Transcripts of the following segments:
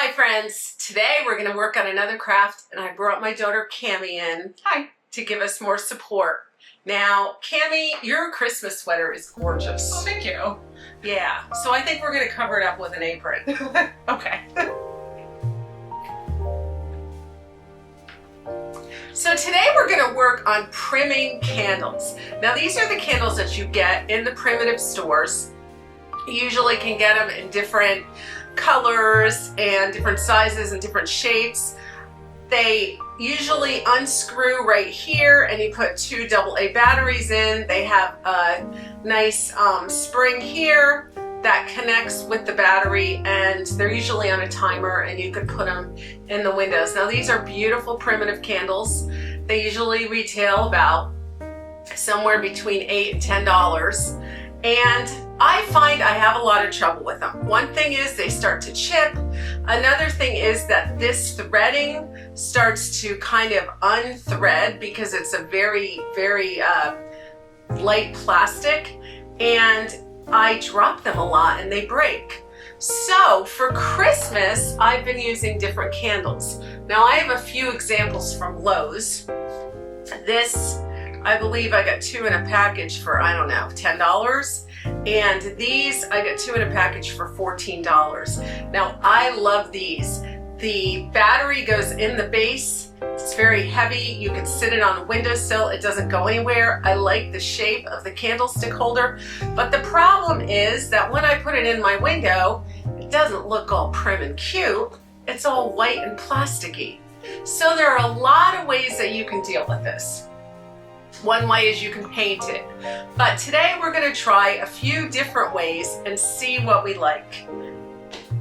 Hi friends, today we're going to work on another craft and I brought my daughter Cami in. Hi. To give us more support. Now Cami, your Christmas sweater is gorgeous. Oh, thank you. Yeah, so I think we're going to cover it up with an apron. Okay. So today we're going to work on priming candles. Now these are the candles that you get in the primitive stores. You usually can get them in different colors and different sizes and different shapes. They usually unscrew right here and you put two AA batteries in. They have a nice spring here that connects with the battery, and they're usually on a timer and you could put them in the windows. Now these are beautiful primitive candles. They usually retail about somewhere between $8 and $10. And I find I have a lot of trouble with them. One thing is they start to chip. Another thing is that this threading starts to kind of unthread because it's a very, very light plastic, and I drop them a lot and they break. So for Christmas, I've been using different candles. Now I have a few examples from Lowe's. This, I believe I got two in a package for, I don't know, $10. And these, I got two in a package for $14. Now, I love these. The battery goes in the base. It's very heavy. You can sit it on a windowsill. It doesn't go anywhere. I like the shape of the candlestick holder. But the problem is that when I put it in my window, it doesn't look all prim and cute. It's all white and plasticky. So there are a lot of ways that you can deal with this. One way is you can paint it, but today we're going to try a few different ways and see what we like.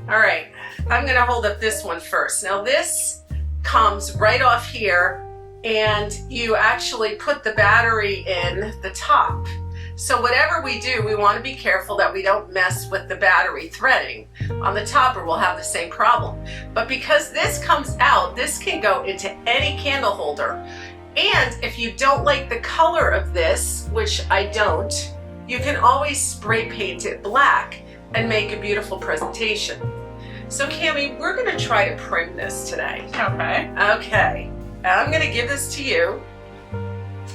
All right, I'm going to hold up this one first. Now this comes right off here, and you actually put the battery in the top. So whatever we do, we want to be careful that we don't mess with the battery threading on the top, or we'll have the same problem. But because this comes out, this can go into any candle holder. And if you don't like the color of this, which I don't, you can always spray paint it black and make a beautiful presentation. So Cami, we're going to try to prim this today. Okay. Okay. I'm going to give this to you.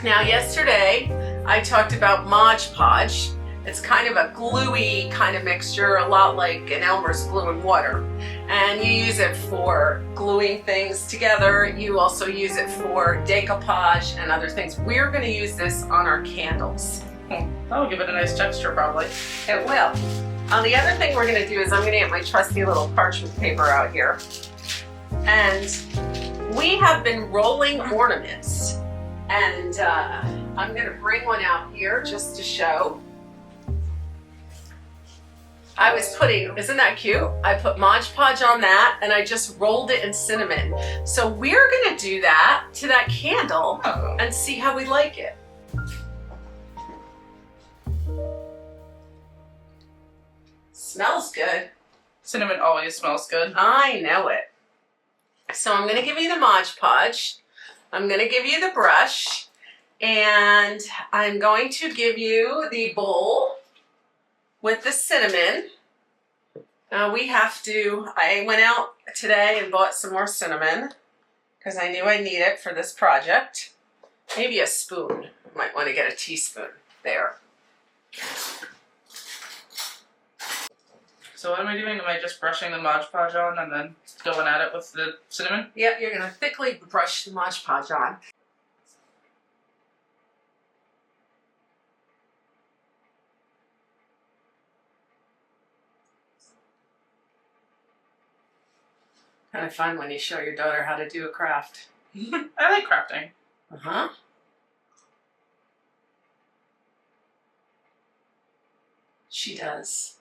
Now yesterday I talked about Mod Podge. It's kind of a gluey kind of mixture, a lot like an Elmer's glue and water. And you use it for gluing things together. You also use it for decoupage and other things. We're going to use this on our candles. That'll give it a nice texture probably. It will. The other thing we're going to do is I'm going to get my trusty little parchment paper out here. And we have been rolling ornaments. And I'm going to bring one out here just to show. I was putting, isn't that cute? I put Mod Podge on that and I just rolled it in cinnamon. So we're gonna do that to that candle and see how we like it. Smells good. Cinnamon always smells good. I know it. So I'm gonna give you the Mod Podge. I'm gonna give you the brush, and I'm going to give you the bowl with the cinnamon. Now I went out today and bought some more cinnamon because I knew I need it for this project. Maybe a spoon. Might want to get a teaspoon there. So what am I doing? Am I just brushing the Mod Podge on and then going at it with the cinnamon? Yep, you're going to thickly brush the Mod Podge on. Kind of fun when you show your daughter how to do a craft. I like crafting. Uh-huh. She does.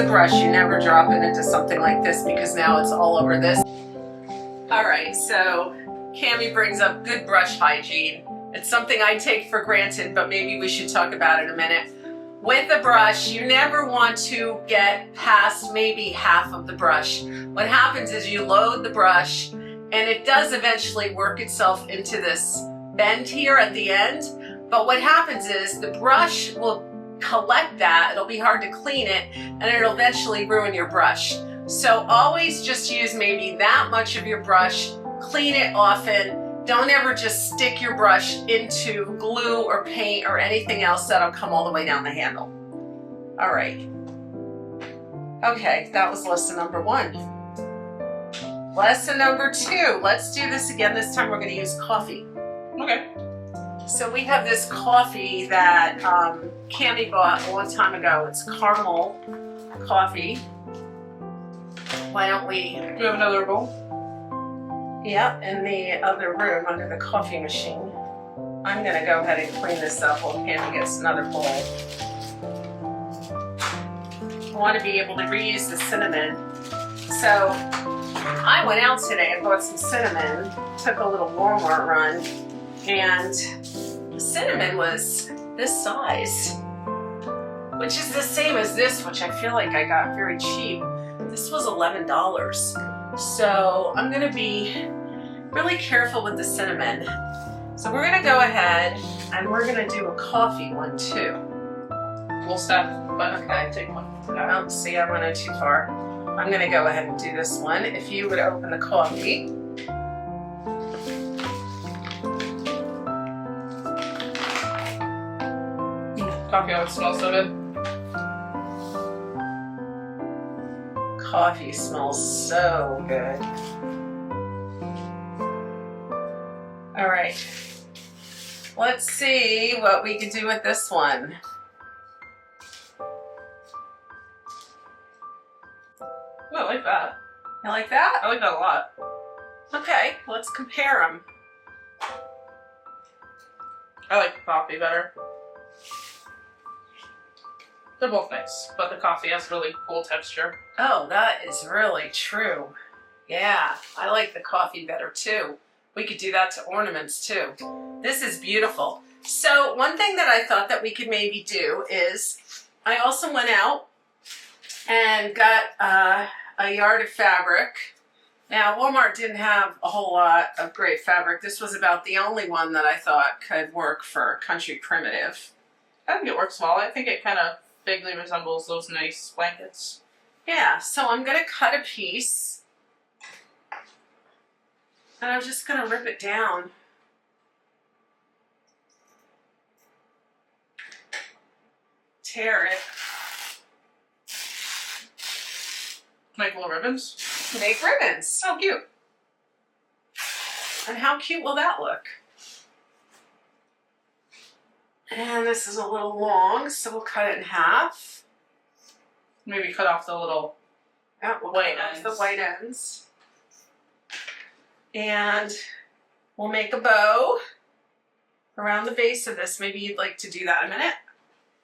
a brush. You never drop it into something like this because now it's all over this. All right, so Cami brings up good brush hygiene. It's something I take for granted, but maybe we should talk about it in a minute. With a brush, you never want to get past maybe half of the brush. What happens is you load the brush and it does eventually work itself into this bend here at the end. But what happens is the brush will collect that. It'll be hard to clean it and it'll eventually ruin your brush. So always just use maybe that much of your brush, clean it often. Don't ever just stick your brush into glue or paint or anything else that'll come all the way down the handle. All right. Okay, that was lesson number 1. Lesson number 2, let's do this again. This time we're going to use coffee. Okay. So we have this coffee that Cami bought a long time ago. It's caramel coffee. Why don't we... Do we have another bowl? Yep, in the other room under the coffee machine. I'm gonna go ahead and clean this up while Cami gets another bowl. I want to be able to reuse the cinnamon. So I went out today and bought some cinnamon, took a little Walmart run, and the cinnamon was this size, which is the same as this, which I feel like I got very cheap. This was $11. So I'm gonna be really careful with the cinnamon. So we're gonna go ahead and we're gonna do a coffee one too. We'll step, but okay, take one. Oh, see, I went in too far. I'm gonna go ahead and do this one. If you would open the coffee. Coffee always smells so good. Coffee smells so good. All right, let's see what we can do with this one. Oh, I like that. You like that? I like that a lot. Okay, let's compare them. I like the coffee better. They're both nice, but the coffee has really cool texture. Oh, that is really true. Yeah, I like the coffee better too. We could do that to ornaments too. This is beautiful. So one thing that I thought that we could maybe do is, I also went out and got a yard of fabric. Now, Walmart didn't have a whole lot of great fabric. This was about the only one that I thought could work for country primitive. I think it works well. I think it kind of vaguely resembles those nice blankets. Yeah, so I'm gonna cut a piece and I'm just gonna rip it down. Tear it. Make little ribbons. Make ribbons. Oh, cute. And how cute will that look? And this is a little long, so we'll cut it in half. Maybe cut off the little We'll white cut off ends. the white ends. And we'll make a bow around the base of this. Maybe you'd like to do that in a minute.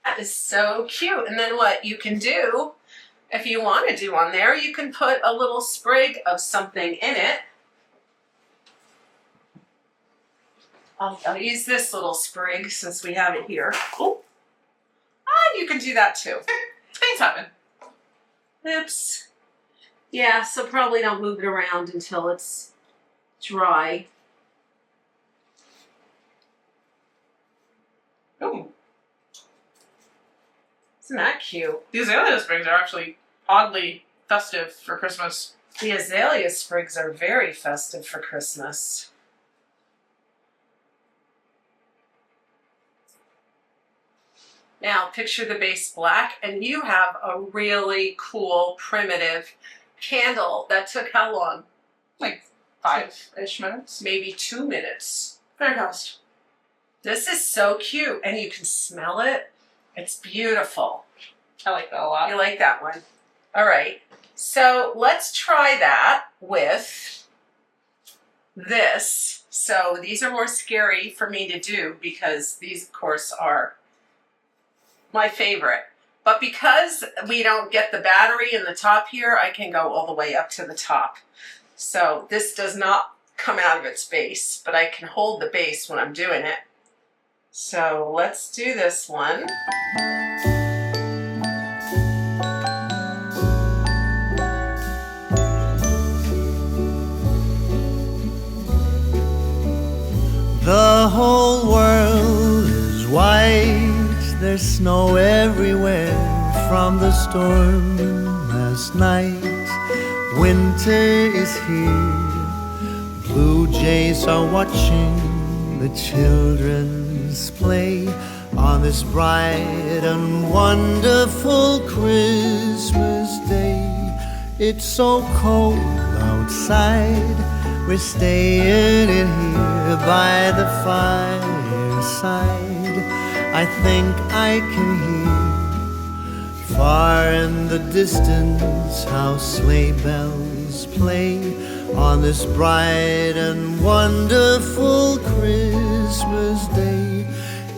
That is so cute. And then what you can do, if you want to do on there, you can put a little sprig of something in it. I'll use this little sprig since we have it here. Oh, and you can do that too. Things happen. Oops. Yeah, so probably don't move it around until it's dry. Ooh. Isn't that cute? The azalea sprigs are actually oddly festive for Christmas. The azalea sprigs are very festive for Christmas. Now picture the base black and you have a really cool primitive candle that took how long? Like 5-ish minutes. Maybe 2 minutes. Very fast. This is so cute and you can smell it. It's beautiful. I like that a lot. You like that one? All right. So let's try that with this. So these are more scary for me to do because these, of course, are my favorite. But because we don't get the battery in the top here, I can go all the way up to the top. So this does not come out of its base, but I can hold the base when I'm doing it. So let's do this one. The whole world is white, there's snow everywhere from the storm last night. Winter is here, blue jays are watching the children's play on this bright and wonderful Christmas day. It's so cold outside, we're staying in here by the fireside. I think I can hear far in the distance how sleigh bells play on this bright and wonderful Christmas day.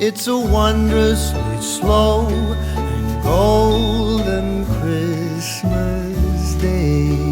It's a wondrously slow and golden Christmas day.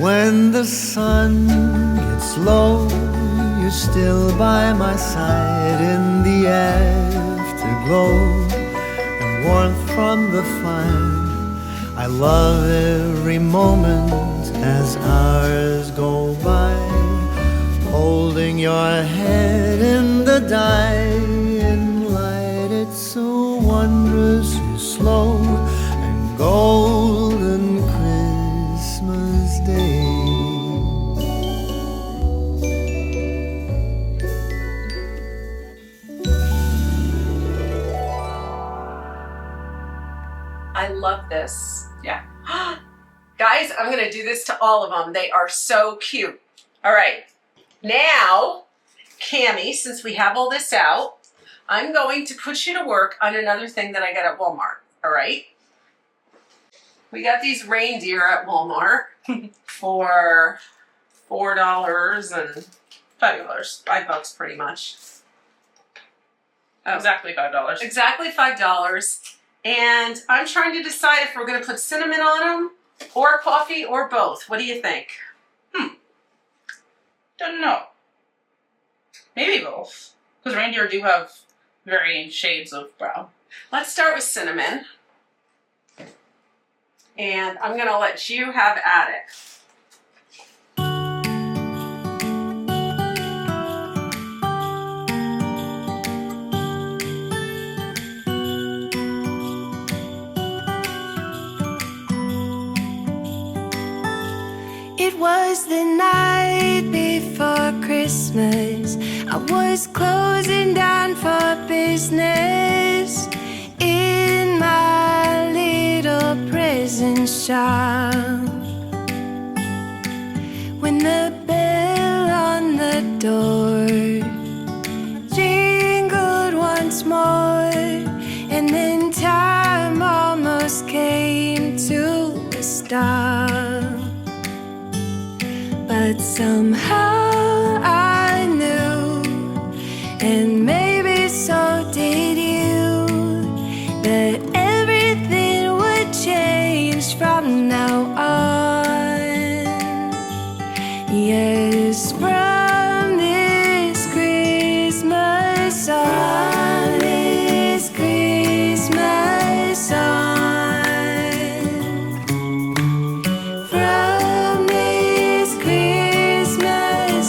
When the sun gets low, you're still by my side in the afterglow and warmth from the fire. I love every moment as hours go by, holding your head in the dying light. It's so wondrously slow and golden Christmas Day. I love this. Yeah. Guys, I'm going to do this to all of them. They are so cute. All right. Now, Cami, since we have all this out, I'm going to put you to work on another thing that I got at Walmart. All right? We got these reindeer at Walmart for $4 and $5. $5 pretty much. Oh. Exactly $5. Exactly $5. And I'm trying to decide if we're going to put cinnamon on them or coffee or both. What do you think? Don't know. Maybe both. Because reindeer do have varying shades of brown. Let's start with cinnamon. And I'm going to let you have at it. It was the night before Christmas. I was closing down for business in my little prison shop, when the bell on the door jingled once more, and then time almost came to a stop. But somehow I knew, and maybe so did you, that everything would change from now on. Yes, from this Christmas on, this Christmas on. From this Christmas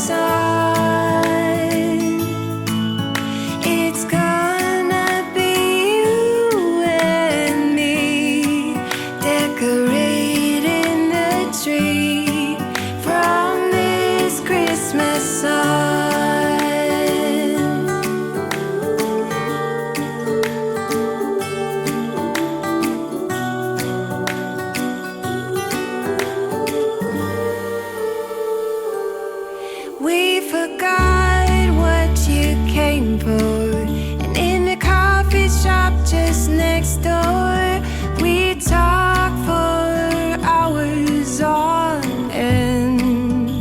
we forgot what you came for. And in the coffee shop just next door, we talked for hours on end.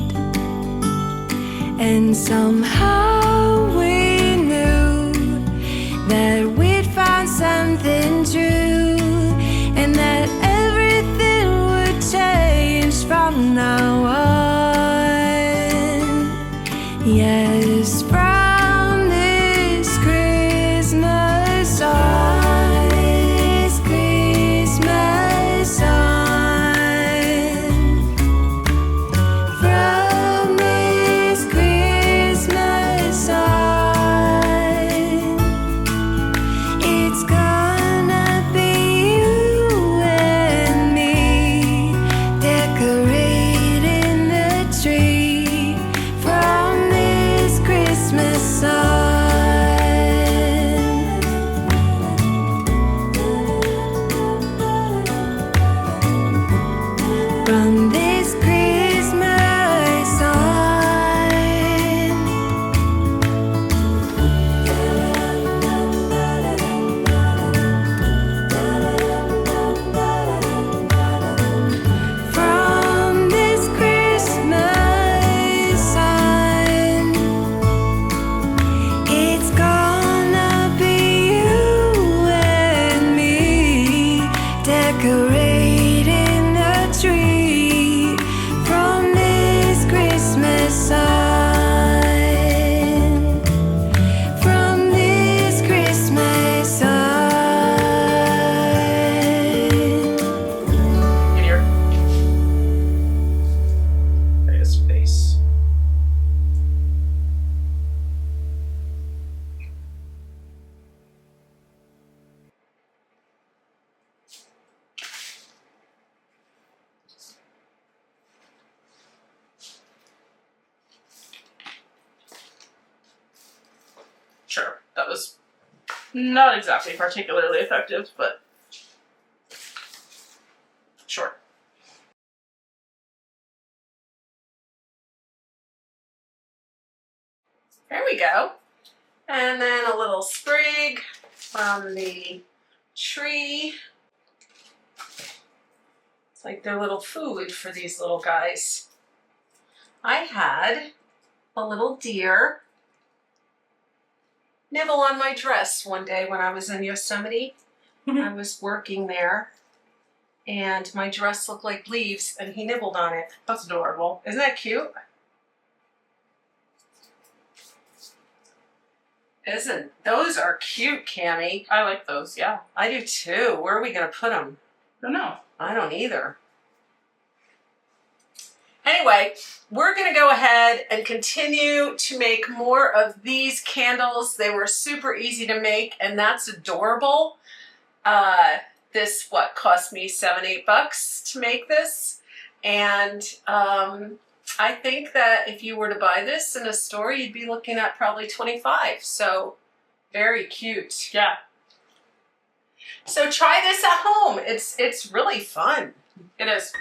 And somehow we knew that we'd found something true, and that everything would change from now on. Yes, from this Christmas on, this Christmas on, from this Christmas on, it's gonna be you and me decorating the tree from this Christmas on. From this Christmas on. From this Christmas on, it's gonna be you and me decorating the tree from this Christmas on, from this Christmas on. In your face. Sure, that was not exactly particularly effective, but sure. There we go. And then a little sprig from the tree. It's like their little food for these little guys. I had a little deer nibble on my dress one day when I was in Yosemite. I was working there and my dress looked like leaves and he nibbled on it. That's adorable. Isn't that cute? Isn't those are cute, Cami? I like those, yeah. I do too. Where are we gonna put them? Don't know. I don't either. Anyway, we're gonna go ahead and continue to make more of these candles. They were super easy to make, and that's adorable. This cost me $7-8 to make this, and I think that if you were to buy this in a store, you'd be looking at probably $25. So very cute. Yeah. So try this at home. It's really fun. It is.